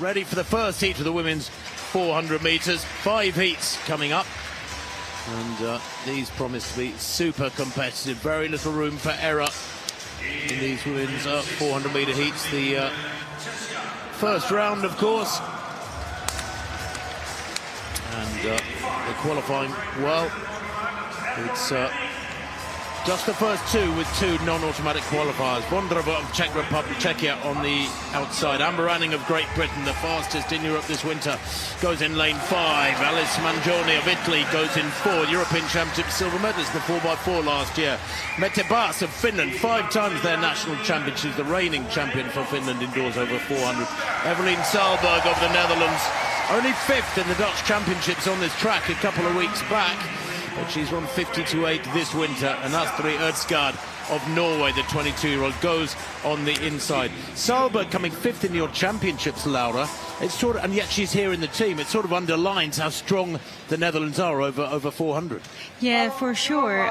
ready for the first heat of the women's 400 metres. 5 heats coming up. And these promise to be super competitive. Very little room for error in these women's 400 metre heats. The first round, of course. And they're qualifying well. It's just the first two with 2 non-automatic qualifiers. Vondrova of Czech Republic, Czechia on the outside. Amber Anning of Great Britain, the fastest in Europe this winter, goes in lane 5. Alice Mangione of Italy goes in 4. European Championship silver medalist in the 4x4 last year. Mette Baas of Finland, 5 times their national champion. She's the reigning champion for Finland indoors over 400. Evelien Saalberg of the Netherlands, only 5th in the Dutch Championships on this track a couple of weeks back. But she's run 52.8 this winter. And Astrid Ødegaard of Norway, the 22-year-old, goes on the inside. Saalberg coming 5th in your championships, Laura. It's sort of, and yet she's here in the team. It sort of underlines how strong the Netherlands are over 400. Yeah, for sure.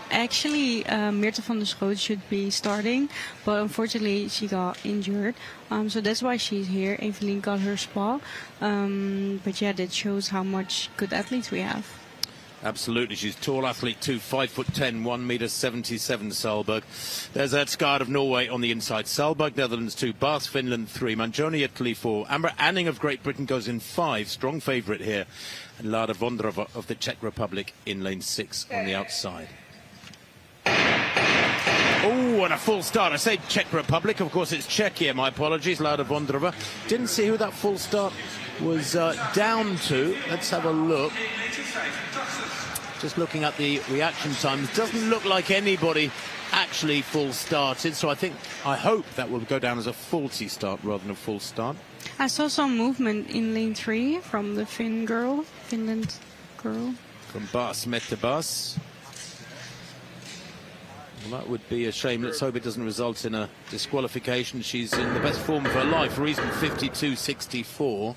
Actually, Meerte van der Schoot should be starting, but unfortunately she got injured. So that's why she's here. Evelien got her spot. But yeah, that shows how much good athletes we have. Absolutely, she's a tall athlete too, 5'10", 1m77, Saalberg. There's Ødegaard of Norway on the inside. Saalberg, Netherlands 2, Baas, Finland 3, Mangione, Italy 4. Amber Anning of Great Britain goes in 5, strong favourite here. And Lada Vondrova of the Czech Republic in lane 6 on the outside. Oh, and a full start. I say Czech Republic, of course it's Czechia, my apologies, Lada Vondrova. Didn't see who that full start was down to. Let's have a look. Just looking at the reaction times, doesn't look like anybody actually full started, so I hope that will go down as a faulty start rather than a full start. I saw some movement in lane 3 from the Finland girl. From Baas, Mette Baas. Well, that would be a shame. Let's hope it doesn't result in a disqualification. She's in the best form of her life, reason 52.64.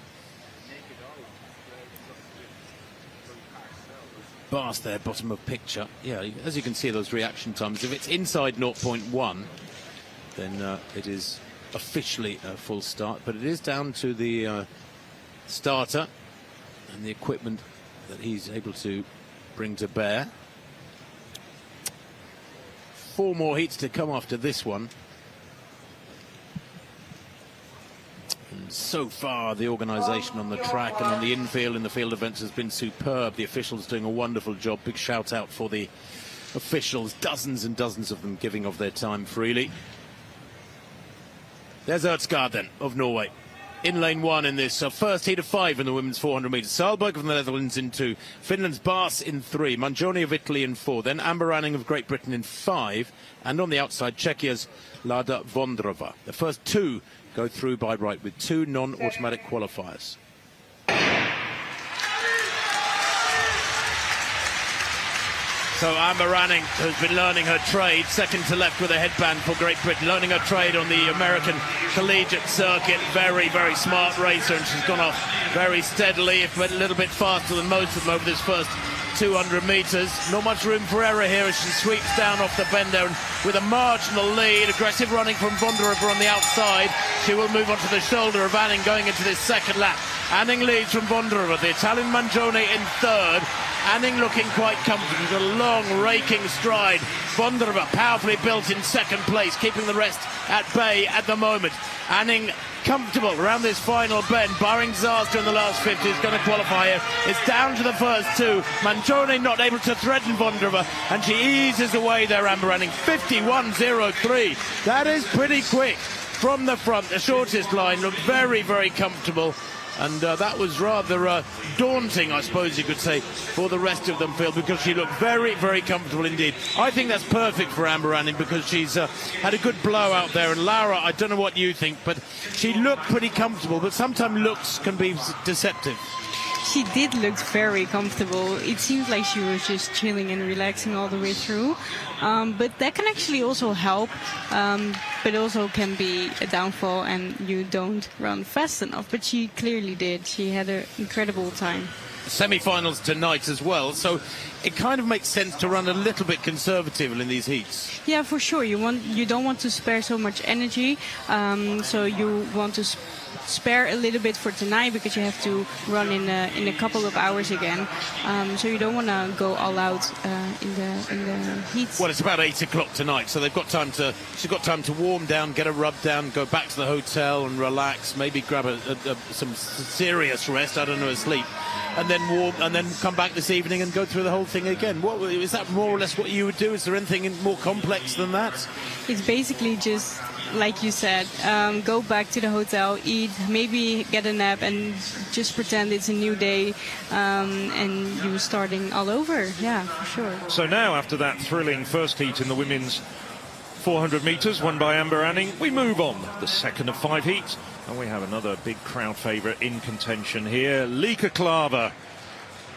Baas there, bottom of picture. Yeah, as you can see, those reaction times. If it's inside 0.1, then it is officially a full start. But it is down to the starter and the equipment that he's able to bring to bear. 4 more heats to come after this one. And so far, the organisation on the track and on the infield in the field events has been superb. The officials doing a wonderful job. Big shout out for the officials, dozens and dozens of them giving of their time freely. There's Ødegaard then of Norway in lane 1 in this first heat of 5 in the women's 400 metres. Saalberg of the Netherlands in 2, Finland's Baas in 3, Mangione of Italy in 4, then Amber Anning of Great Britain in 5, and on the outside Czechia's Lada Vondrova. The first 2 go through by right with 2 non-automatic qualifiers. So Amber Anning has been learning her trade, second to left with a headband for Great Britain, learning her trade on the American collegiate circuit. Very, very smart racer, and she's gone off very steadily, if a little bit faster than most of them over this first 200 metres. Not much room for error here as she sweeps down off the bend there, and with a marginal lead. Aggressive running from Vondrova on the outside. She will move onto the shoulder of Anning going into this second lap. Anning leads from Vondrova, the Italian Mangione in 3rd. Anning looking quite comfortable, with a long raking stride. Vondrova powerfully built in 2nd place, keeping the rest at bay at the moment. Anning comfortable around this final bend, barring disaster in the last 50, is going to qualify here. It's down to the first 2. Mangione not able to threaten Vondrova, and she eases away there, Amber Anning. 51.03. That is pretty quick from the front. The shortest line looked very, very comfortable. And that was rather daunting, I suppose you could say, for the rest of them, Phil, because she looked very, very comfortable indeed. I think that's perfect for Amber Anning because she's had a good blowout there. And Laura, I don't know what you think, but she looked pretty comfortable, but sometimes looks can be deceptive. She did look very comfortable. It seemed like she was just chilling and relaxing all the way through. But that can actually also help, but also can be a downfall and you don't run fast enough. But she clearly did. She had an incredible time. Semi-finals tonight as well, so it kind of makes sense to run a little bit conservative in these heats. Yeah, for sure. You don't want to spare so much energy, so you want to spare a little bit for tonight because you have to run in a couple of hours again. So you don't want to go all out in the heat. Well, it's about 8 o'clock tonight, so they've got time to. She's got time to warm down, get a rub down, go back to the hotel and relax. Maybe grab some serious rest. I don't know, sleep, and then warm, and then come back this evening and go through the whole thing again. What is that more or less what you would do? Is there anything more complex than that? It's basically just, like you said, go back to the hotel, eat, maybe get a nap, and just pretend it's a new day and you're starting all over. Yeah, for sure. So now, after that thrilling first heat in the women's 400 metres, won by Amber Anning, we move on. The second of 5 heats, and we have another big crowd favourite in contention here, Lieke Klaver.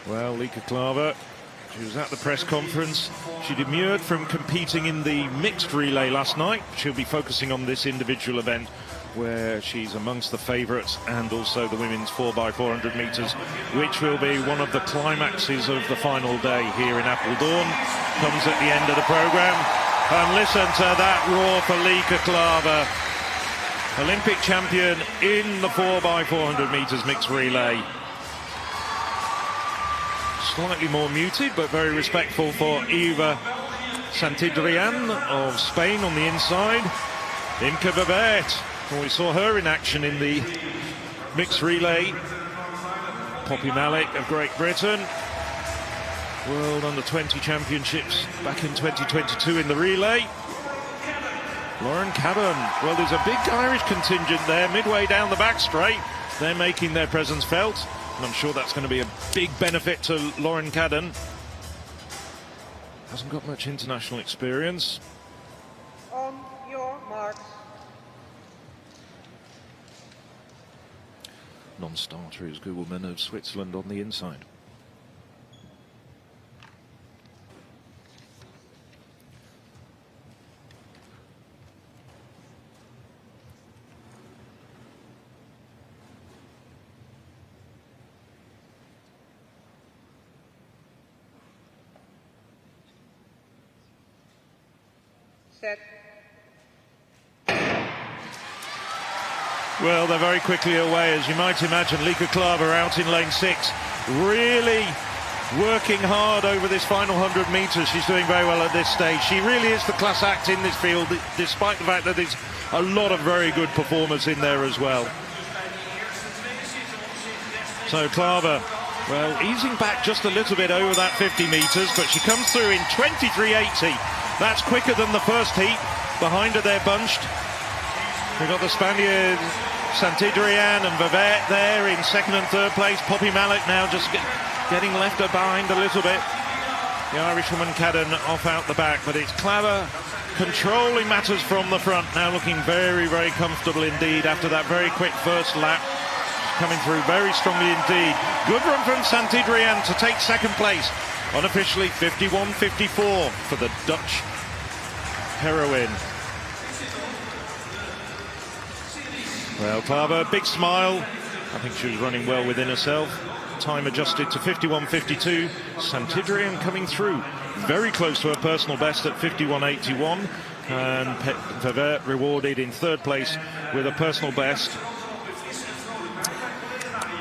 Well, Lieke Klaver, she was at the press conference. She demurred from competing in the mixed relay last night. She'll be focusing on this individual event where she's amongst the favourites, and also the women's 4x400 metres, which will be one of the climaxes of the final day here in Apeldoorn. Comes at the end of the programme. And listen to that roar for Lieke Klaver, Olympic champion in the 4x400 metres mixed relay. Slightly more muted, but very respectful for Eva Santidrian of Spain on the inside. Imke Verbert, well, we saw her in action in the mixed relay. Poppy Malik of Great Britain. World Under-20 Championships back in 2022 in the relay. Lauren Cadden. Well, there's a big Irish contingent there midway down the back straight. They're making their presence felt. And I'm sure that's going to be a big benefit to Lauren Cadden. Hasn't got much international experience. On your marks. Non-starter is Gugelman of Switzerland on the inside. Set. Well, they're very quickly away, as you might imagine. Lieke Klaver out in lane 6, really working hard over this final 100 metres. She's doing very well at this stage. She really is the class act in this field, despite the fact that there's a lot of very good performers in there as well. So Klaver, well, easing back just a little bit over that 50 metres, but she comes through in 23.80. That's quicker than the first heat. Behind her, they're bunched. We've got the Spaniard Santidrian and Verbert there in second and third place. Poppy Malik now just getting left behind a little bit. The Irishwoman Cadden off out the back, but it's Klaver controlling matters from the front. Now looking very, very comfortable indeed after that very quick first lap. Coming through very strongly indeed. Good run from Santidrian to take second place. Unofficially 51.54 for the Dutch heroine. Well, Klaver, big smile. I think she was running well within herself. Time adjusted to 51.52. Santidrian coming through very close to her personal best at 51.81. And Verbert rewarded in third place with a personal best.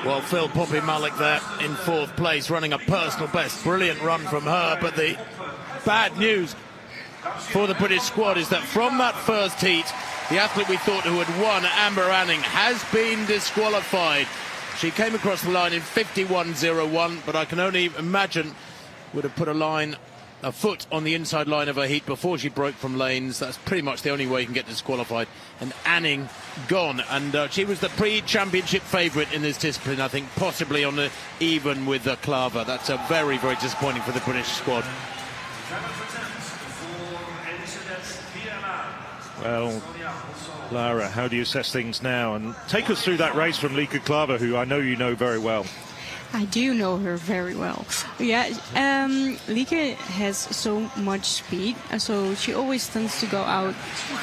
Well, Phil, Poppy Malik there in fourth place, running a personal best. Brilliant run from her, but the bad news for the British squad is that from that first heat, the athlete we thought who had won, Amber Anning, has been disqualified. She came across the line in 51.01, but I can only imagine would have put a foot on the inside line of her heat before she broke from lanes. That's pretty much the only way you can get disqualified. And Anning gone. And she was the pre-championship favourite in this discipline, I think, possibly on the even with Klaver. That's a very, very disappointing for the British squad. Well, Lara, how do you assess things now? And take us through that race from Lieke Klaver, who I know you know very well. I do know her very well. Yeah, Lieke has so much speed, so she always tends to go out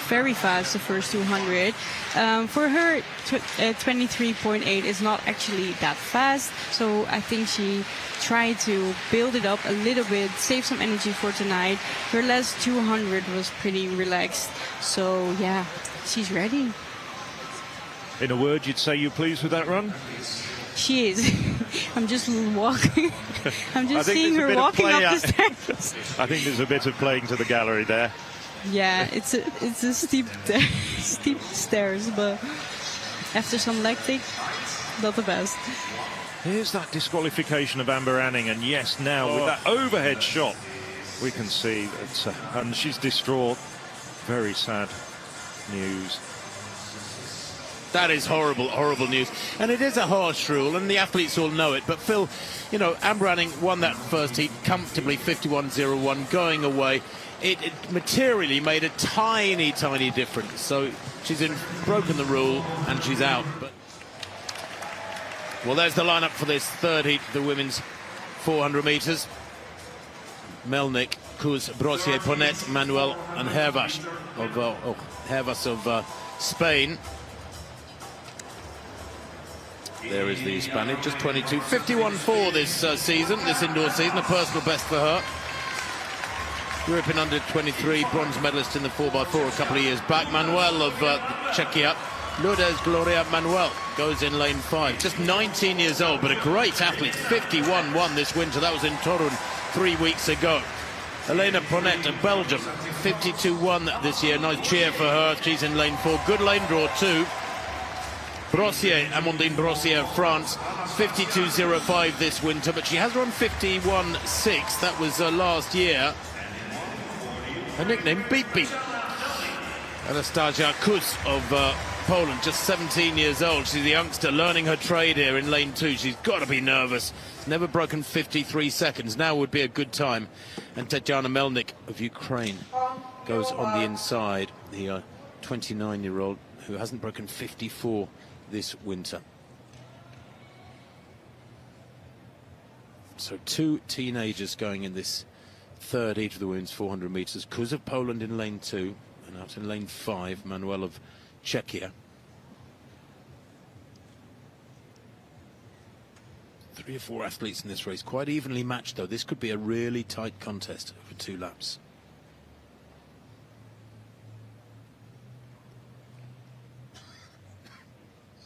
very fast the first 200. For her, 23.8 is not actually that fast, so I think she tried to build it up a little bit, save some energy for tonight. Her last 200 was pretty relaxed, so yeah, she's ready. In a word, you'd say you're pleased with that run? She is. I'm just walking. I'm just seeing her there's a bit of walking play up the stairs. I think there's a bit of playing to the gallery there. Yeah, it's a steep stairs, but after some lactic, not the best. Here's that disqualification of Amber Anning, and yes, now with that overhead shot, we can see that, and she's distraught. Very sad news. That is horrible, horrible news. And it is a harsh rule, and the athletes all know it. But Phil, you know, Amber Anning won that first heat comfortably, 51.01, going away. It materially made a tiny, tiny difference. So she's broken the rule, and she's out. But well, there's the lineup for this third heat, the women's 400 metres. Melnik, Kuz, Brossier, Ponet, Manuel, and Hervas of Spain. There is the Spaniard, just 22. 51.4 this season, this indoor season, a personal best for her. European under-23 bronze medalist in the 4x4 a couple of years back. Manuel of Czechia. Lourdes Gloria Manuel goes in lane 5. Just 19 years old, but a great athlete. 51.1 this winter. That was in Torun 3 weeks ago. Elena Ponet of Belgium, 52.1 this year. Nice cheer for her. She's in lane 4. Good lane draw too. Brossier, Amandine Brossier of France, 52.05 this winter, but she has run 51.6. That was last year. Her nickname, Beep Beep. Anastasia Kuz of Poland, just 17 years old. She's a youngster learning her trade here in lane 2. She's got to be nervous. Never broken 53 seconds. Now would be a good time. And Tatiana Melnik of Ukraine goes on the inside. The 29-year-old who hasn't broken 54 this winter. So 2 teenagers going in this third heat of the women's 400 metres. Kuz of Poland in lane 2, and out in lane 5, Manuel of Czechia. 3 or 4 athletes in this race, quite evenly matched though. This could be a really tight contest over 2 laps.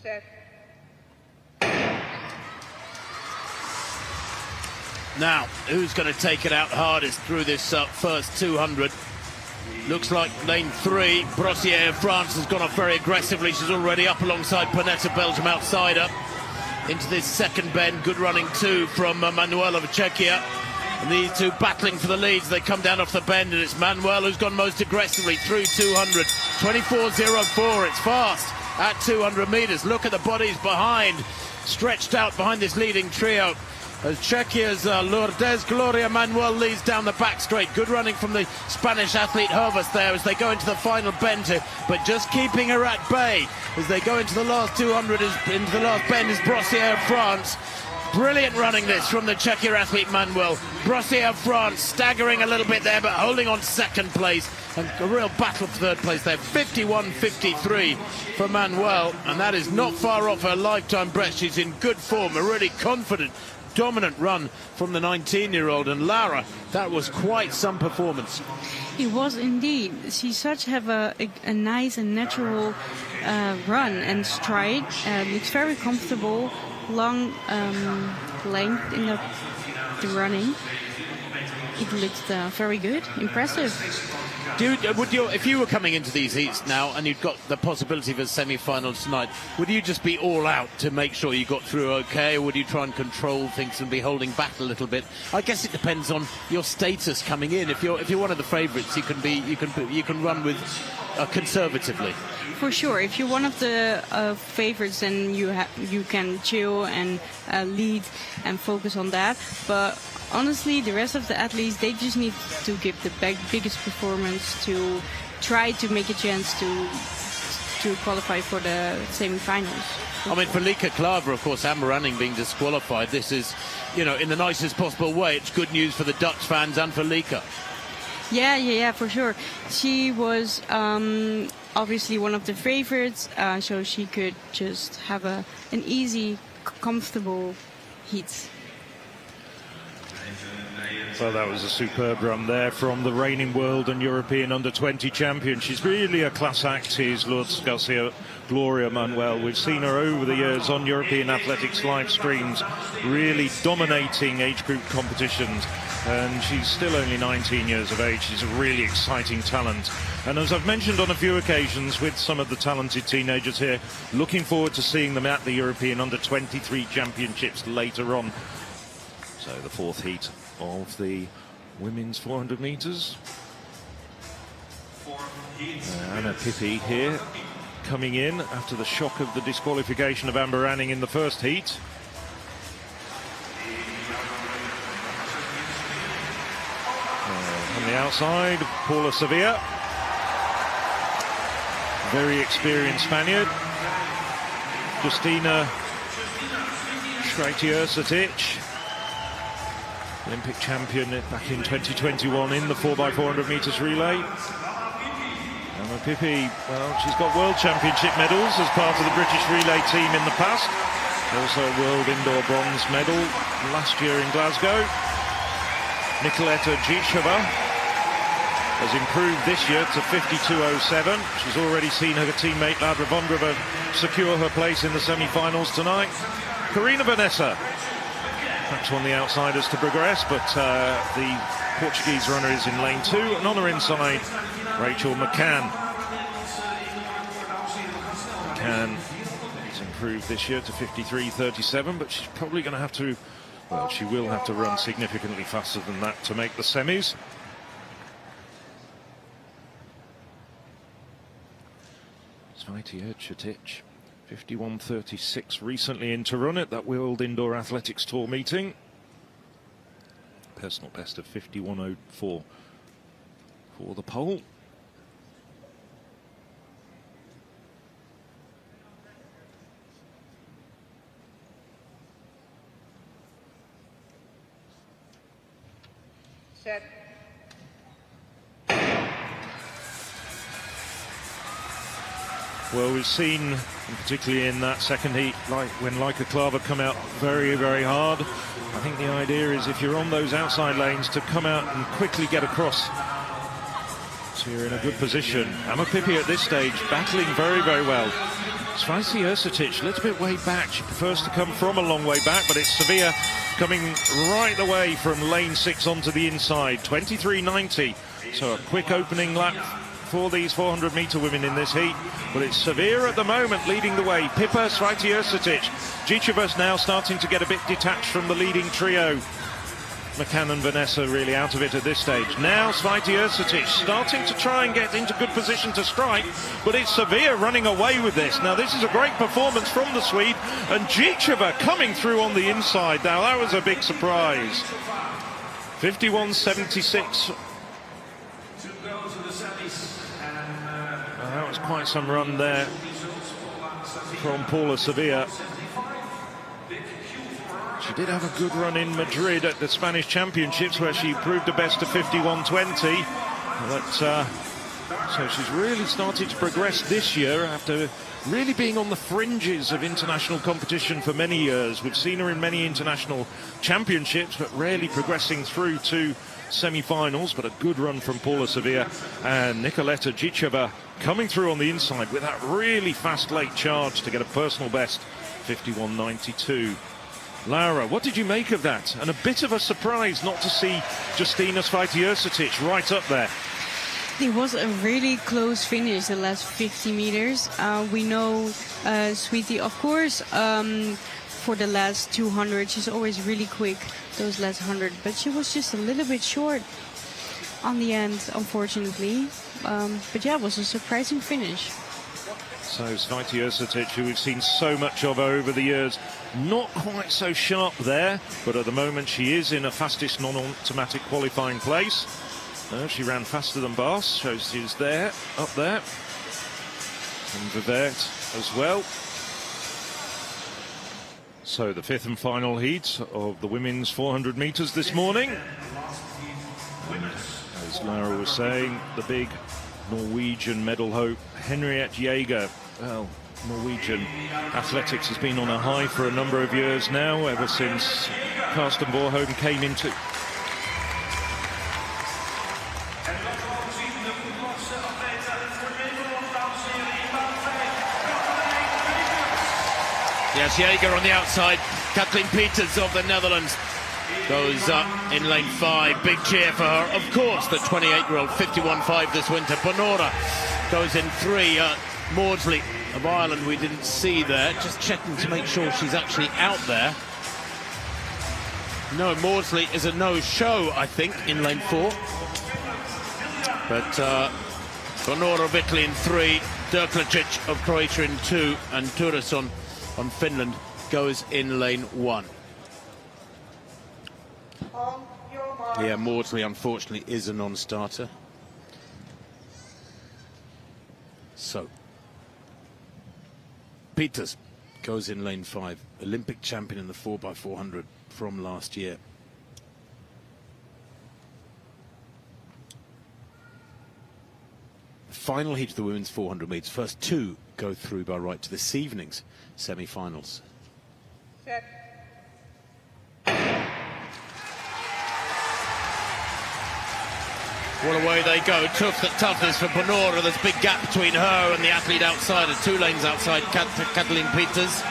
Set. Now, who's going to take it out hardest through this first 200? Looks like lane 3, Brossier of France has gone off very aggressively. She's already up alongside Ponetta, Belgium outside her. Into this second bend, good running too from Manuel of Czechia. And these two battling for the leads. They come down off the bend, and it's Manuel who's gone most aggressively through 200. 24.04, it's fast at 200 metres. Look at the bodies behind, stretched out behind this leading trio. As Czechia's Lourdes Gloria Manuel leads down the back straight. Good running from the Spanish athlete Hervas there as they go into the final bend, but just keeping her at bay as they go into the last 200, into the last bend is Brossier of France. Brilliant running this from the Czechia athlete Manuel. Brossier of France staggering a little bit there, but holding on second place. And a real battle for third place there. 51.53 for Manuel, and that is not far off her lifetime best. She's in good form, a really confident, dominant run from the 19-year-old. And Lara, that was quite some performance. It was indeed. She such have a nice and natural run and stride. Looks very comfortable, long length in the running. It looked very good, impressive. If you were coming into these heats now and you'd got the possibility of a semi-final tonight, would you just be all out to make sure you got through okay, or would you try and control things and be holding back a little bit? I guess it depends on your status coming in. If you're one of the favourites, you can run with conservatively. For sure, if you're one of the favourites, then you can chill and lead and focus on that. But honestly, the rest of the athletes, they just need to give the biggest performance to try to make a chance to qualify for the semi-finals. I mean, for Lieke Klaver, of course, Amber Anning being disqualified, this is, in the nicest possible way, it's good news for the Dutch fans and for Lieke. Yeah, for sure. She was obviously one of the favorites, so she could just have an easy, comfortable heat. Well, that was a superb run there from the reigning world and European under-20 champion. She's really a class act, is Lourdes Garcia Gloria Manuel. We've seen her over the years on European athletics live streams, really dominating age group competitions. And she's still only 19 years of age. She's a really exciting talent. And as I've mentioned on a few occasions with some of the talented teenagers here, looking forward to seeing them at the European Under-23 Championships later on. So the fourth heat of the women's 400 metres. Anna Pippi here coming in after the shock of the disqualification of Amber Anning in the first heat. On the outside, Paula Sevilla. Very experienced Spaniard. Justina Schreiter-Srtic, Olympic champion back in 2021 in the 4x400 metres relay. Anna Pippi, well, she's got world championship medals as part of the British relay team in the past. Also a world indoor bronze medal last year in Glasgow. Nicoletta Gicheva has improved this year to 52.07. She's already seen her teammate Ladra Vondrova secure her place in the semi-finals tonight. Karina Vanessa, perhaps one of the outsiders to progress, but the Portuguese runner is in lane 2, and on her inside, Rachel McCann. McCann has improved this year to 53.37, but she's probably going to have to, well, she will have to run significantly faster than that to make the semis. Schreiter-Srtic, 51.36 recently in to run at that World Indoor Athletics Tour meeting. Personal best of 51.04 for the pole. Set. Well, we've seen, particularly in that second heat, like when Lieke Klaver come out very, very hard. I think the idea is if you're on those outside lanes to come out and quickly get across, so you're in a good position. Anna Pippi at this stage battling very, very well. Schreiter-Srtic a little bit way back. She prefers to come from a long way back, but it's Sevilla coming right away from lane 6 onto the inside. 23.90. So a quick opening lap for these 400-metre women in this heat, but it's Sevilla at the moment leading the way. Pippa, Schreiter-Srtic, Gicheva's now starting to get a bit detached from the leading trio. McCann and Vanessa really out of it at this stage. Now Schreiter-Srtic starting to try and get into good position to strike, but it's Sevilla running away with this. Now this is a great performance from the Swede, and Gicheva coming through on the inside. Now that was a big surprise. 51.76. That was quite some run there from Paula Sevilla. She did have a good run in Madrid at the Spanish Championships where she proved her best to 51.20. But so she's really started to progress this year after really being on the fringes of international competition for many years. We've seen her in many international championships, but rarely progressing through to semi-finals. But a good run from Paula Sevilla, and Nicoletta Gicheva coming through on the inside with that really fast late charge to get a personal best, 51.92. Laura, what did you make of that? And a bit of a surprise not to see Justina Schreiter-Srtic right up there. It was a really close finish, the last 50 meters. We know Sweetie, of course, for the last 200, she's always really quick, those last 100. But she was just a little bit short on the end, unfortunately. But yeah, it was a surprising finish. So Schreiter-Srtic, who we've seen so much of over the years, not quite so sharp there, but at the moment she is in a fastest non-automatic qualifying place. She ran faster than Bas, shows she's there, up there. And Vivert as well. So the fifth and final heat of the women's 400 metres this morning. And as Laura was saying, the big Norwegian medal hope, Henriette Jaeger. Well, Norwegian athletics has been on a high for a number of years now, ever since Karsten Warholm came into Yes, Jaeger on the outside. Kathleen Peters of the Netherlands goes up in lane 5. Big cheer for her. Of course, the 28-year-old, 51.5 this winter. Bonora goes in 3. Maudsley of Ireland we didn't see there. Just checking to make sure she's actually out there. No, Maudsley is a no-show, I think, in lane 4. But Bonora of Italy in 3. Derklicic of Croatia in 2. And Turesson on Finland goes in lane 1. On your mark. Yeah, Maudsley unfortunately is a non-starter. So, Peters goes in lane 5. Olympic champion in the 4x400 from last year. Final heat of the women's 400 metres. First 2 go through by right to this evening's semi-finals. Set. Well, away they go. Toughness for Bonora. There's a big gap between her and the athlete outside. 2 lanes outside, Kathleen Peters.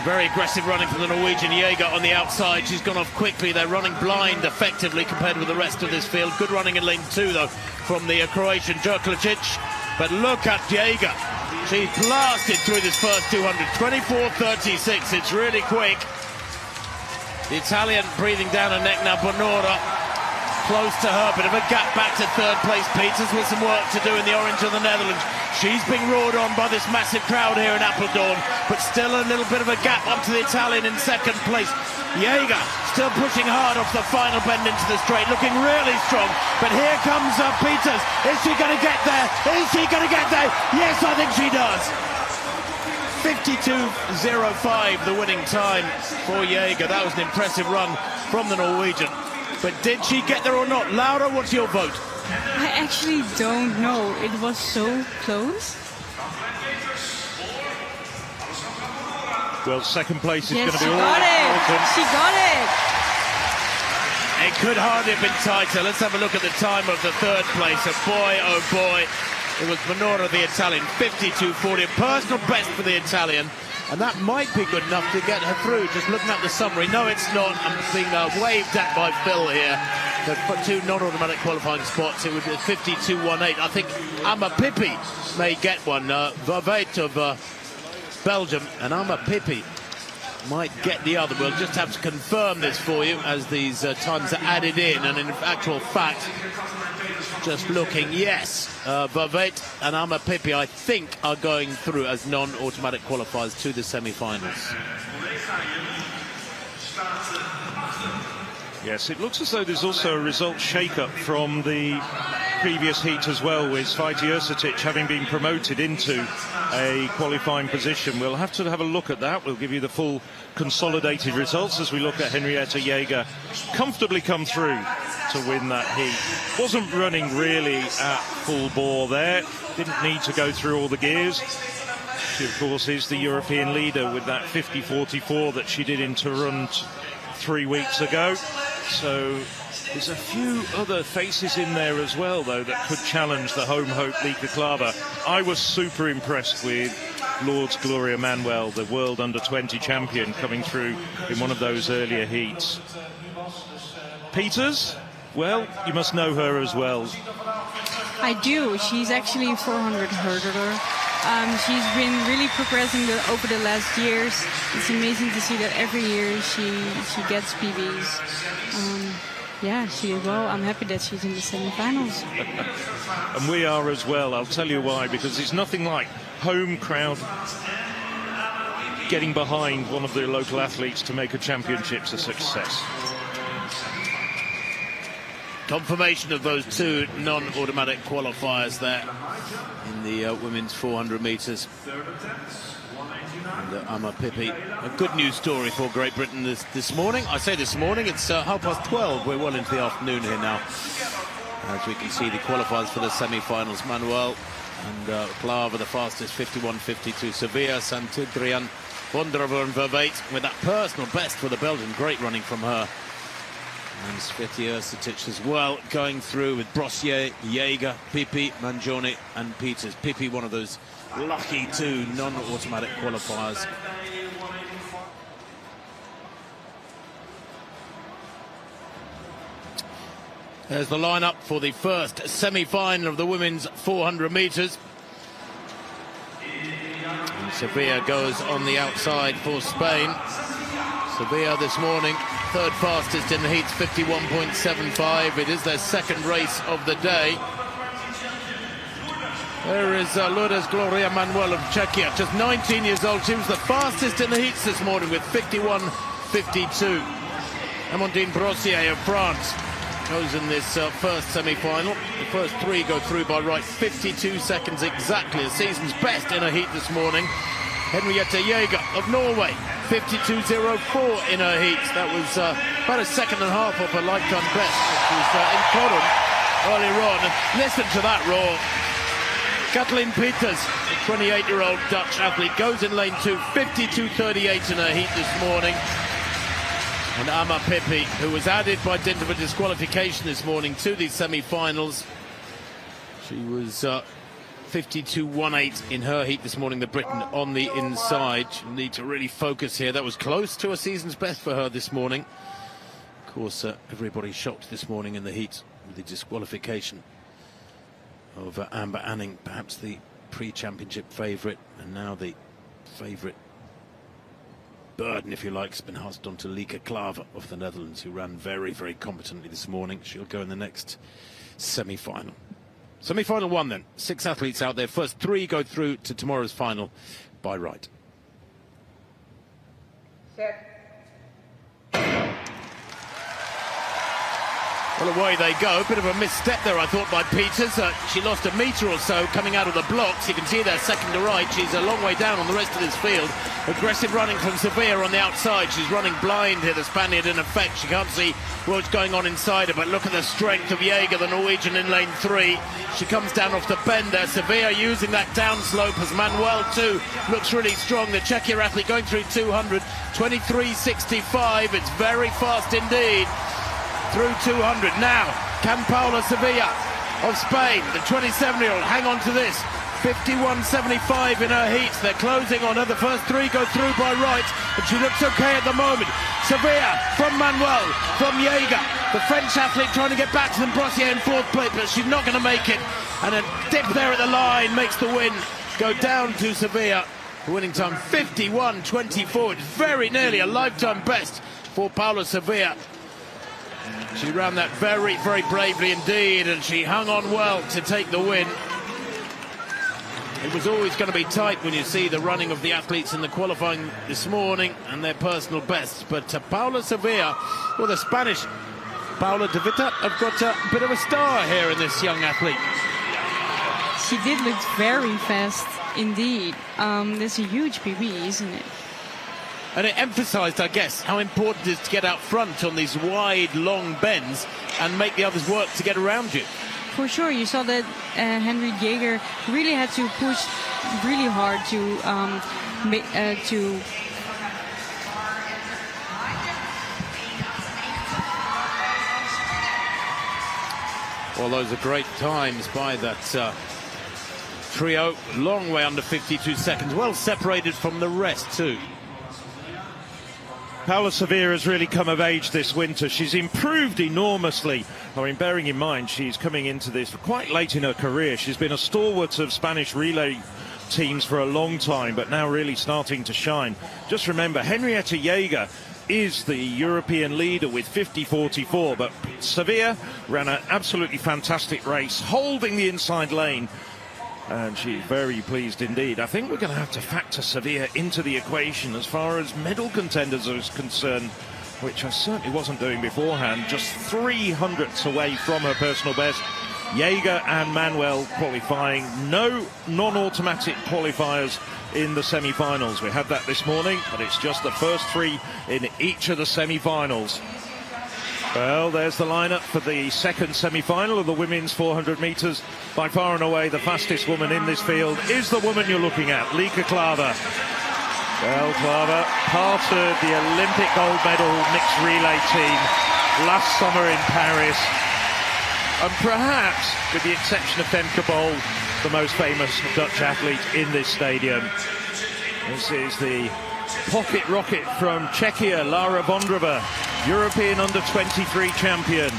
Very aggressive running from the Norwegian Jaeger on the outside. She's gone off quickly. They're running blind effectively compared with the rest of this field. Good running in lane 2, though, from the Croatian Derklicic. But look at Jaeger. She's blasted through this first 200. 24.36. It's really quick. The Italian breathing down her neck now. Bonora close to her, bit of a gap back to 3rd place. Peters with some work to do in the orange of the Netherlands. She's being roared on by this massive crowd here in Apeldoorn, but still a little bit of a gap up to the Italian in 2nd place. Jaeger still pushing hard off the final bend into the straight, looking really strong. But here comes Peters. Is she going to get there? Is she going to get there? Yes, I think she does. 52.05, the winning time for Jaeger. That was an impressive run from the Norwegian. But did she get there or not? Laura, what's your vote? I actually don't know. It was so close. Well, 2nd place is Yes, going to be she all got it. important. She got it. It could hardly have been tighter. Let's have a look at the time of the 3rd place. And boy, oh boy, it was Bonora, the Italian, 52.40. A personal best for the Italian. And that might be good enough to get her through. Just looking at the summary. No, it's not. I'm being waved at by Phil here. For 2 non-automatic qualifying spots, it would be 52.18. I think Amma Pippi may get one. Vervaet of Belgium and Amma Pippi might get the other. We'll just have to confirm this for you as these times are added in. And in actual fact, just looking, yes, Vervaet and Amma Pippi, I think, are going through as non-automatic qualifiers to the semi-finals. Yes, it looks as though there's also a result shake-up from the previous heat as well, with Sveti Ercetic having been promoted into a qualifying position. We'll have to have a look at that. We'll give you the full consolidated results as we look at Henrietta Jaeger comfortably come through to win that heat. Wasn't running really at full bore there. Didn't need to go through all the gears. She, of course, is the European leader with that 50.44 that she did in Toronto 3 weeks ago. So there's a few other faces in there as well, though, that could challenge the home hope Lieke Klaver. I was super impressed with Lord's Gloria Manuel, the world under-20 champion, coming through in one of those earlier heats. Peters, well, you must know her as well. I do. She's actually a 400 hurdler. She's been really progressing over the last years. It's amazing to see that every year she gets PBs. Yeah, she did well. I'm happy that she's in the semi-finals. And we are as well. I'll tell you why, because it's nothing like home crowd getting behind one of the local athletes to make a championships a success. Confirmation of those 2 non-automatic qualifiers there in the women's 400 metres. And Amma Pippi, a good news story for Great Britain this morning. I say this morning, it's 12:30. We're well into the afternoon here now. As we can see, the qualifiers for the semi-finals. Manuel and Klaver, the fastest, 51.52. Sevilla, Santudrian, Vonderver and Vervaet with that personal best for the Belgian. Great running from her. And Sveti Ercetic as well, going through with Brossier, Jaeger, Pippi, Mangione and Peters. Pippi, one of those lucky 2 non-automatic qualifiers. There's the lineup for the first semi-final of the women's 400 metres. And Sevilla goes on the outside for Spain. Sevilla this morning, third fastest in the heats, 51.75. It is their second race of the day. There is Lourdes Gloria Manuel of Czechia, just 19 years old. She was the fastest in the heats this morning with 51.52. Amandine Brossier of France goes in this first semi-final. The first three go through by right, 52 seconds exactly, the season's best in a heat this morning. Henriette Jaeger of Norway, 52.04 in her heats. That was about a second and a half off her lifetime best, which was in Corum earlier on. And listen to that roar. Kathleen Peters, the 28-year-old Dutch athlete, goes in lane 2, 52.38 in her heat this morning. And Amma Pippi, who was added by dint of a disqualification this morning to these semi-finals. She was 52.18 in her heat this morning, the Briton on the inside. She'll need to really focus here. That was close to a season's best for her this morning. Of course, everybody shocked this morning in the heat with the disqualification of Amber Anning, perhaps the pre-championship favourite, and now the favourite burden, if you like, has been passed on to Lieke Klaver of the Netherlands, who ran very, very competently this morning. She'll go in the next semi-final. Semi-final one then. 6 athletes out there. First 3 go through to tomorrow's final by right. Set. Well, away they go. Bit of a misstep there, I thought, by Peters. She lost a metre or so coming out of the blocks. You can see there, second to right. She's a long way down on the rest of this field. Aggressive running from Sevilla on the outside. She's running blind here, the Spaniard, in effect. She can't see what's going on inside her, but look at the strength of Jaeger, the Norwegian, in lane 3. She comes down off the bend there. Sevilla using that downslope as Manuel, too, looks really strong. The Czechia athlete going through 200, 23.65. It's very fast indeed. Through 200 now. Can Paula Sevilla of Spain, the 27-year-old, hang on to this? 51.75 in her heats. They're closing on her. The first 3 go through by right, and she looks okay at the moment. Sevilla from Manuel, from Jaeger. The French athlete trying to get back to them. Brossier in 4th place, but she's not going to make it. And a dip there at the line makes the win go down to Sevilla. The winning time 51.24. It's very nearly a lifetime best for Paula Sevilla. She ran that very, very bravely indeed, and she hung on well to take the win. It was always going to be tight when you see the running of the athletes in the qualifying this morning and their personal bests. But Paula Sevilla, well, the Spanish Paula de Vita have got a bit of a star here in this young athlete. She did look very fast indeed. That's a huge PB, isn't it? And it emphasised, I guess, how important it is to get out front on these wide, long bends and make the others work to get around you. For sure, you saw that Henriette Jaeger really had to push really hard to Well, those are great times by that trio. Long way under 52 seconds. Well separated from the rest, too. Paula Sevilla has really come of age this winter. She's improved enormously. I mean, bearing in mind she's coming into this quite late in her career. She's been a stalwart of Spanish relay teams for a long time, but now really starting to shine. Just remember, Henriette Jaeger is the European leader with 50.44, but Sevilla ran an absolutely fantastic race, holding the inside lane. And she's very pleased indeed. I think we're going to have to factor Sevilla into the equation as far as medal contenders are concerned, which I certainly wasn't doing beforehand. Just 300ths away from her personal best. Jaeger and Manuel qualifying. No non-automatic qualifiers in the semi-finals. We had that this morning, but it's just the first 3 in each of the semi-finals. Well, there's the lineup for the second semi-final of the women's 400 metres. By far and away, the fastest woman in this field is the woman you're looking at, Lieke Klaver. Well, Klaver, part of the Olympic gold medal mixed relay team last summer in Paris. And perhaps, with the exception of Femke Bol, the most famous Dutch athlete in this stadium. This is the pocket rocket from Czechia, Lara Vondrova, European under-23 champion.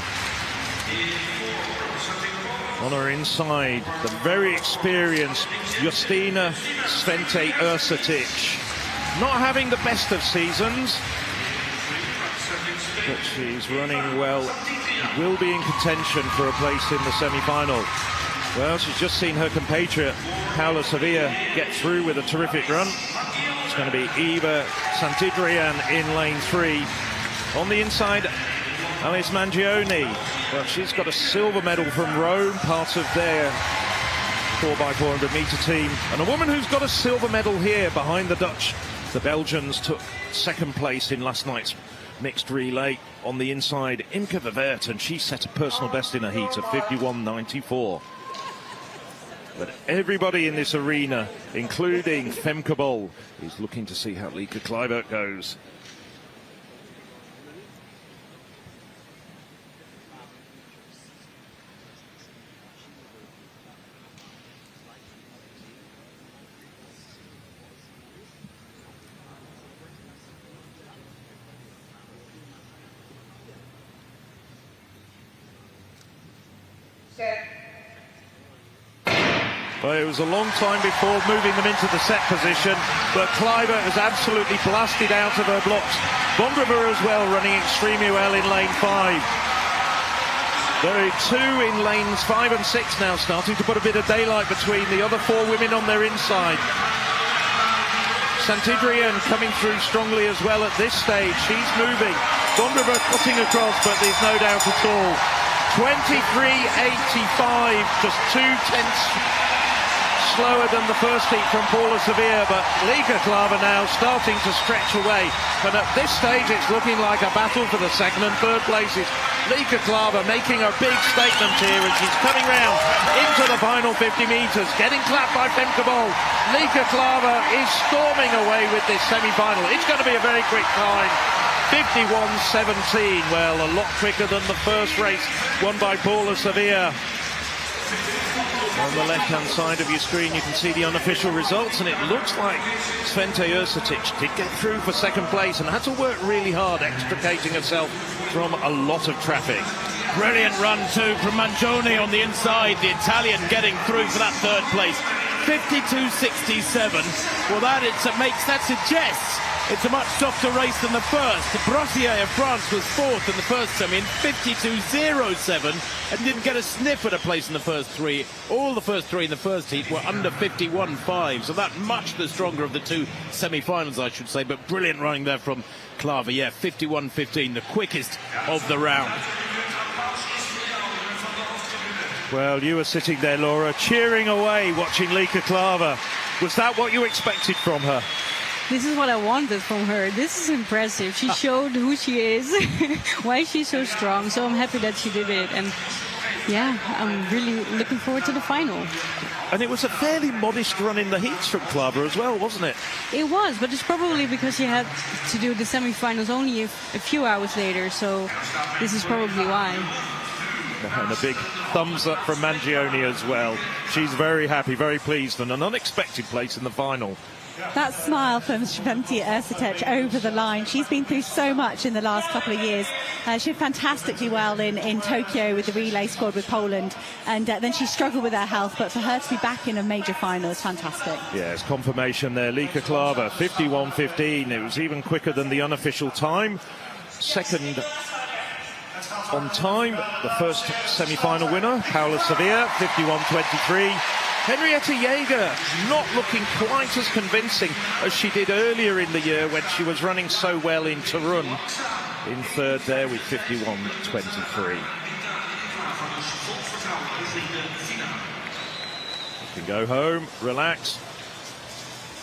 On her inside, the very experienced Justina Svente Ercetic. Not having the best of seasons, but she's running well. Will be in contention for a place in the semi-final. Well, she's just seen her compatriot Paula Sevilla get through with a terrific run. It's going to be Eva Santidrian in lane 3. On the inside, Alice Mangione. Well, she's got a silver medal from Rome, part of their 4x400 meter team. And a woman who's got a silver medal here behind the Dutch. The Belgians took second place in last night's mixed relay. On the inside, Imke Verwert, and she set a personal best in a heat of 51.94. But everybody in this arena, including Femke Bol, is looking to see how Lieke Klaver goes. Set. Well, it was a long time before moving them into the set position, but Klaver has absolutely blasted out of her blocks. Bondrova as well, running extremely well in lane 5. There are 2 in lanes 5 and 6 now, starting to put a bit of daylight between the other 4 women on their inside. Santidrian coming through strongly as well at this stage. She's moving. Bondrova cutting across, but there's no doubt at all. 23.85, just 2/10 slower than the first heat from Paula Sevilla, but Lieke Klaver now starting to stretch away. But at this stage, it's looking like a battle for the second and third places. Lieke Klaver making a big statement here as she's coming round into the final 50 metres, getting clapped by Femke Bol. Lieke Klaver is storming away with this semi-final. It's going to be a very quick time. 51.17, well, a lot quicker than the first race won by Paula Sevilla. On the left-hand side of your screen, you can see the unofficial results, and it looks like Svente Ercetic did get through for second place and had to work really hard, extricating herself from a lot of traffic. Brilliant run too from Mangione on the inside, the Italian getting through for that third place. 52.67. Well, that suggests it's a much softer race than the first. Brossier of France was fourth in the first semi in 52.07 and didn't get a sniff at a place in the first 3. All the first 3 in the first heat were under 51.5, so that much the stronger of the 2 semi-finals, I should say. But brilliant running there from Klaver. Yeah, 51.15, the quickest of the round. Well, you were sitting there, Laura, cheering away, watching Lieke Klaver. Was that what you expected from her? This is what I wanted from her. This is impressive. She showed who she is, why she's so strong. So I'm happy that she did it. And yeah, I'm really looking forward to the final. And it was a fairly modest run in the heats from Klaver as well, wasn't it? It was, but it's probably because she had to do the semi-finals only a few hours later. So this is probably why. And a big thumbs up from Mangione as well. She's very happy, very pleased, and an unexpected place in the final. That smile from Svente Ercetic over the line. She's been through so much in the last couple of years. She did fantastically well in Tokyo with the relay squad with Poland, and then she struggled with her health, but for her to be back in a major final is fantastic. Yeah, it's confirmation there. Lieke Klaver, 51.15. It was even quicker than the unofficial time. Second on time, the first semi-final winner, Paula Sevilla, 51.23. Henrietta Jaeger not looking quite as convincing as she did earlier in the year when she was running so well in Torun. In third there with 51.23. You can go home, relax.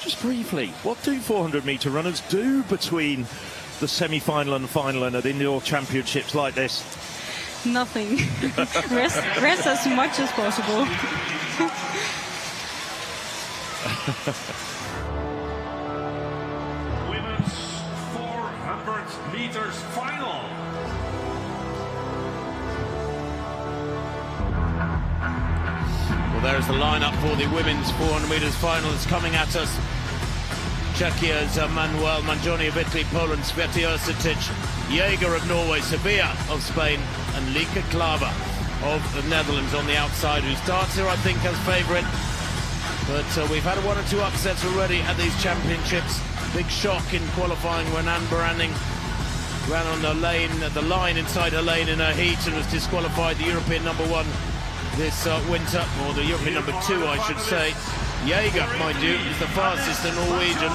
Just briefly, what do 400-metre runners do between the semi-final and final and at indoor championships like this? Nothing. rest as much as possible. Women's 400 meters final. Well, there's the lineup for the women's 400 metres final. It's coming at us. Czechia's Manuel Mangione of Italy, Poland, Svente Ercetic, Jaeger of Norway, Sevilla of Spain, and Lieke Klaver of the Netherlands on the outside, who starts here, I think, as favourite. But we've had 1 or 2 upsets already at these championships. Big shock in qualifying when Anne Branning ran on the line inside her lane in her heat and was disqualified. The European number 1 this winter, or the European number 2, I should say. Jaeger, mind you, is the fastest, the Norwegian,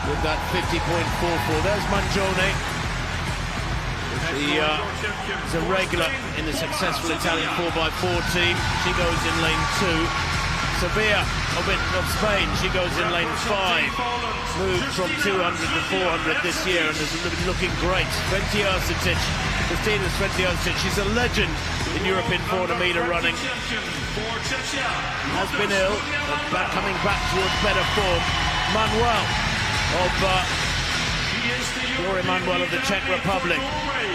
with that 50.44. There's Mangione. He's a regular in the successful Italian 4x4 team. She goes in lane 2. Sevilla of Spain, she goes in lane 5. Moved from 200 to 400 this year and is looking great. Kristina Sventiosic, she's a legend in European 400-meter running. Has been ill, but coming back towards better form. Manuel of the Czech Republic,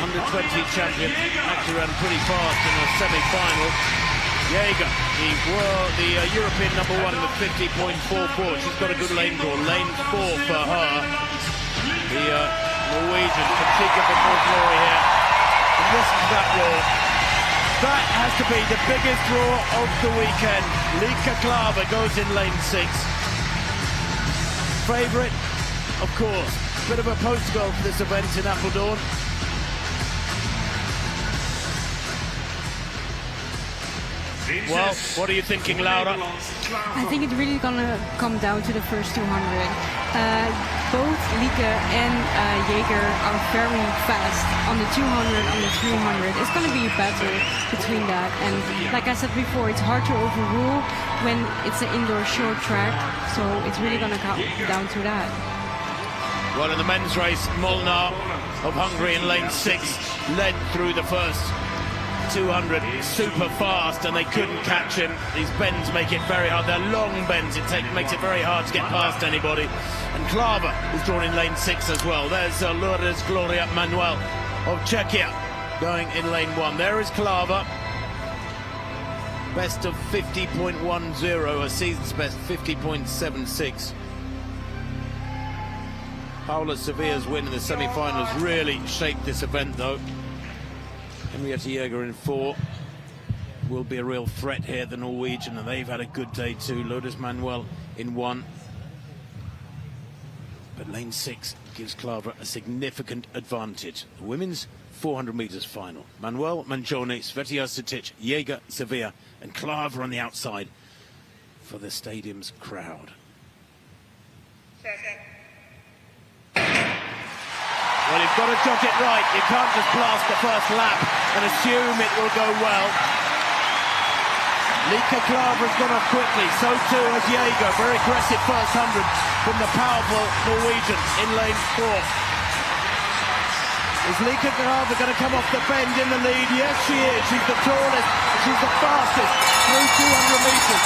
under-20 champion, actually ran pretty fast in the semi-final. Jaeger, the European number 1 with 50.44. She's got a good lane draw. Lane 4 for her. The Norwegian, can she give them more glory here? And listen to that roar. That has to be the biggest roar of the weekend. Lieke Klaver goes in lane 6. Favourite, of course. Bit of a post-goal for this event in Apeldoorn. Well, what are you thinking, Laura? I think it's really gonna come down to the first 200. Both Lieke and Jaeger are very fast on the 200, on the 300. It's gonna be a battle between that. And like I said before, it's hard to overrule when it's an indoor short track. So it's really gonna come down to that. Well, in the men's race, Molnar of Hungary in lane 6 led through the first 200, super fast, and they couldn't catch him. These bends make it very hard. They're long bends. Makes it very hard to get past anybody. And Klaver is drawn in lane 6 as well. There's Lourdes Gloria Manuel of Czechia going in lane 1. There is Klaver. Best of 50.10, a season's best 50.76. Paula Sevilla's win in the semi-finals really shaped this event, though. Henriette Jaeger in 4 will be a real threat here, the Norwegian, and they've had a good day too. Lourdes Manuel in 1. But lane 6 gives Klaver a significant advantage. The women's 400 metres final. Manuel Mangione, Svetiosic, Jaeger, Sevilla, and Klaver on the outside for the stadium's crowd. Well, you've got to judge it right. You can't just blast the first lap and assume it will go well. Lieke Klaver has gone off quickly, so too has Jaeger. Very aggressive first 100 from the powerful Norwegian in lane 4. Is Lieke Klaver going to come off the bend in the lead? Yes, she is. She's the tallest. She's the fastest through 200 metres.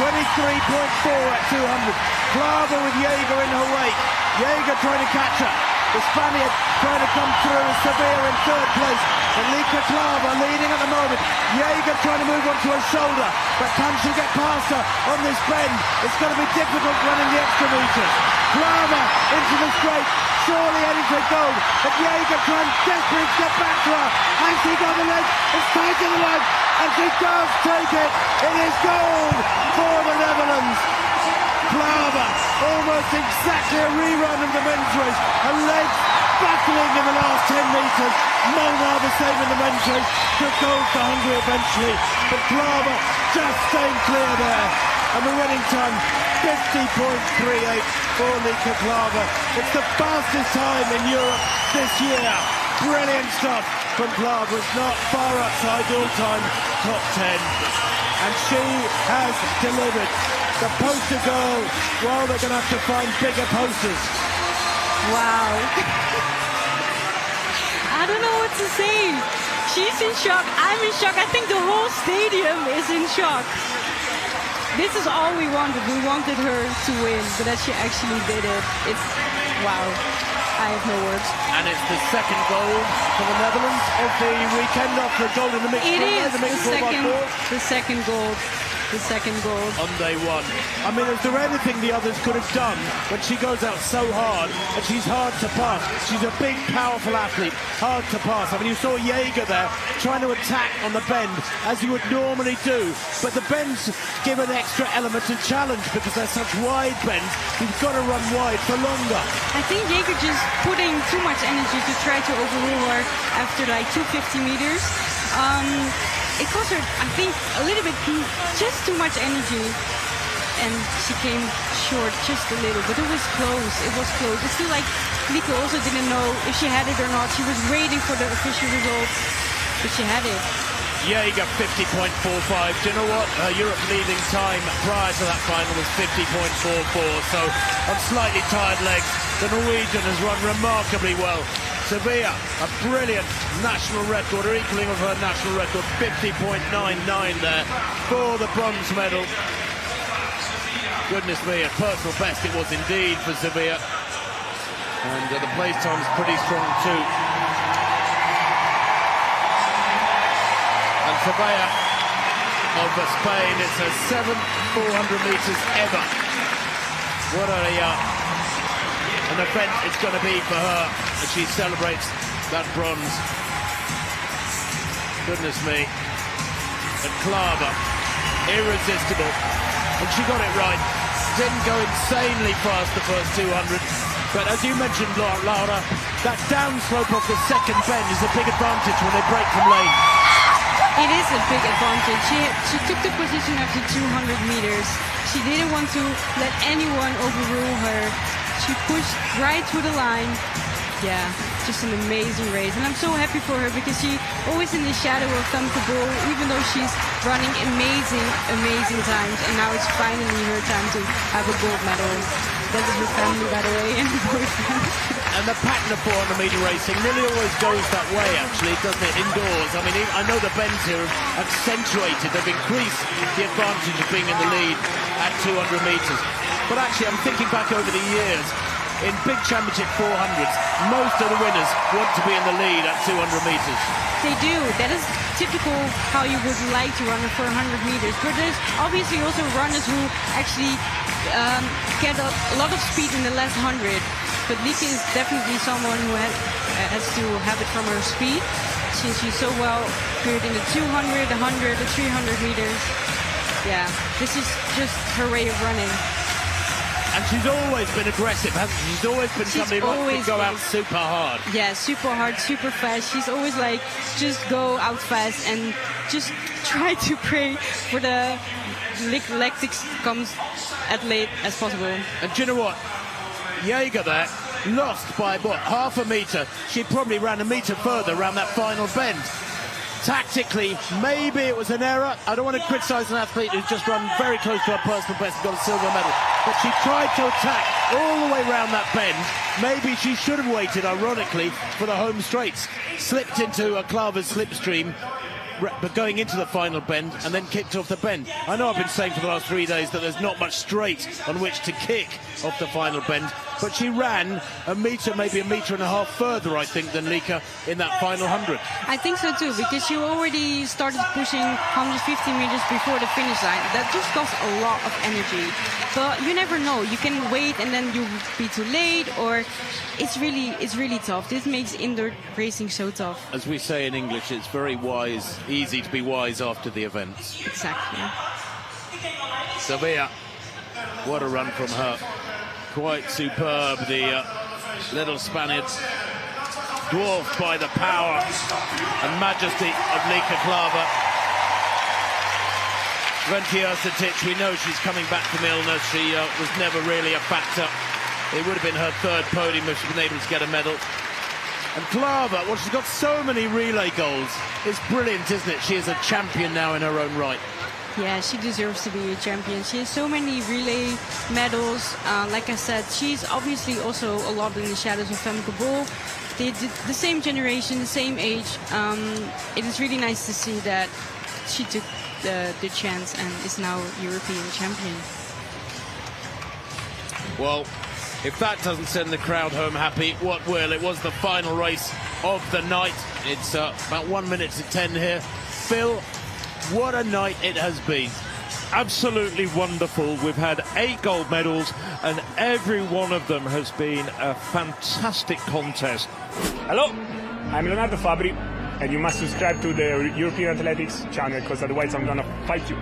23.4 at 200. Klaver with Jaeger in her wake. Jaeger trying to catch her. The Spaniard trying to come through, Sevilla in 3rd place, and Lieke Klaver leading at the moment. Jaeger trying to move onto her shoulder, but can she get past her on this bend? It's going to be difficult running the extra metres. Klaver into the straight, surely heading for gold, but Jaeger trying desperately to get back to her. Has she got the leg? It's tight to the leg, and she does take it. It is gold for the Netherlands. Klaver, almost exactly a rerun of the men's race. Her legs battling in the last 10 metres. Molnar the same in the men's race. Took gold for Hungary eventually. But Klaver just staying clear there. And the winning time, 50.38 for Lieke Klaver. It's the fastest time in Europe this year. Brilliant stuff from Klaver. It's not far outside all-time top 10. And she has delivered. The poster girl, well, they're going to have to find bigger posters. Wow. I don't know what to say. She's in shock. I'm in shock. I think the whole stadium is in shock. This is all we wanted. We wanted her to win, but that she actually did it. It's wow. I have no words. And it's the second gold for the Netherlands of the weekend after a gold in the mixed It relay, is the mixed the second gold. the second gold. On day one. I mean, is there anything the others could have done when she goes out so hard and she's hard to pass? She's a big, powerful athlete, hard to pass. I mean, you saw Jaeger there trying to attack on the bend as you would normally do, but the bends give an extra element of challenge because they're such wide bends. You've got to run wide for longer. I think Jaeger just putting too much energy to try to overrule her after like 250 meters. It cost her, I think, a little bit, just too much energy. And she came short just a little, but it was close. It was close. It's still like Lieke also didn't know if she had it or not. She was waiting for the official result, but she had it. Jaeger 50.45. Do you know what? Her Europe leading time prior to that final was 50.44. So on slightly tired legs, the Norwegian has run remarkably well. Sevilla, a brilliant national record, or equaling of her national record, 50.99 there for the bronze medal. Goodness me, a personal best it was indeed for Sevilla. And the place time's pretty strong too. And Sevilla of Spain, it's her 7th 400 metres ever. What an event it's going to be for her as she celebrates that bronze. Goodness me. And Klaver, irresistible. And she got it right. Didn't go insanely fast the first 200. But as you mentioned, Laura, that downslope of the second bend is a big advantage when they break from lane. It is a big advantage. She took the position after 200 meters. She didn't want to let anyone overrule her. She pushed right through the line. Yeah, just an amazing race. And I'm so happy for her because she always in the shadow of Femke Bol, even though she's running amazing, amazing times. And now it's finally her time to have a gold medal. That is her family, by the way, and her boyfriend. And the pattern of 400 metre racing nearly always goes that way, actually, doesn't it, indoors? I mean, I know the bends here have accentuated, they've increased the advantage of being in the lead at 200 metres. But actually, I'm thinking back over the years, in big championship 400s, most of the winners want to be in the lead at 200 metres. They do. That is typical how you would like to run it for 100 meters. But there's obviously also runners who actually get a lot of speed in the last 100. But Lieke is definitely someone who has to have it from her speed. She's so well good in the 200, 100, the 300 meters. Yeah, this is just her way of running. And she's always been aggressive, hasn't she? She's always been somebody who likes to go out super hard. Yeah, super hard, super fast. She's always like, just go out fast and just try to pray for the lactics comes as late as possible. And do you know what? Jaeger there lost by, what, half a metre. She probably ran a metre further around that final bend. Tactically, maybe it was an error. I don't want to criticise an athlete who's just run very close to her personal best and got a silver medal. But she tried to attack all the way around that bend. Maybe she should have waited, ironically, for the home straights. Slipped into a Klaver's slipstream, but going into the final bend and then kicked off the bend. I know I've been saying for the last 3 days that there's not much straight on which to kick off the final bend, but she ran a metre, maybe a metre and a half further, I think, than Lieke in that final 100. I think so too, because she already started pushing 150 meters before the finish line. That just costs a lot of energy. But you never know. You can wait and then you'll be too late, or it's really tough. This makes indoor racing so tough. As we say in English, it's very wise, easy to be wise after the events. Exactly. Sevilla, what a run from her. Quite superb, the little Spaniard, dwarfed by the power and majesty of Lieke Klaver. Ventjursetic, we know she's coming back from illness. She was never really a factor. It would have been her third podium if she'd been able to get a medal. And Klaver, well, she's got so many relay goals. It's brilliant, isn't it? She is a champion now in her own right. Yeah, she deserves to be a champion. She has so many relay medals. Like I said, she's obviously also a lot in the shadows of Femke Bol. They did the same generation, the same age. It is really nice to see that she took the chance and is now European champion. Well, if that doesn't send the crowd home happy, what will? It was the final race of the night. It's about 1 minute to 10 here. Phil, what a night it has been. absolutely wonderful. We've had 8 gold medals, and every one of them has been a fantastic contest. Hello, I'm Leonardo Fabri, and you must subscribe to the European Athletics channel, because otherwise I'm gonna fight you.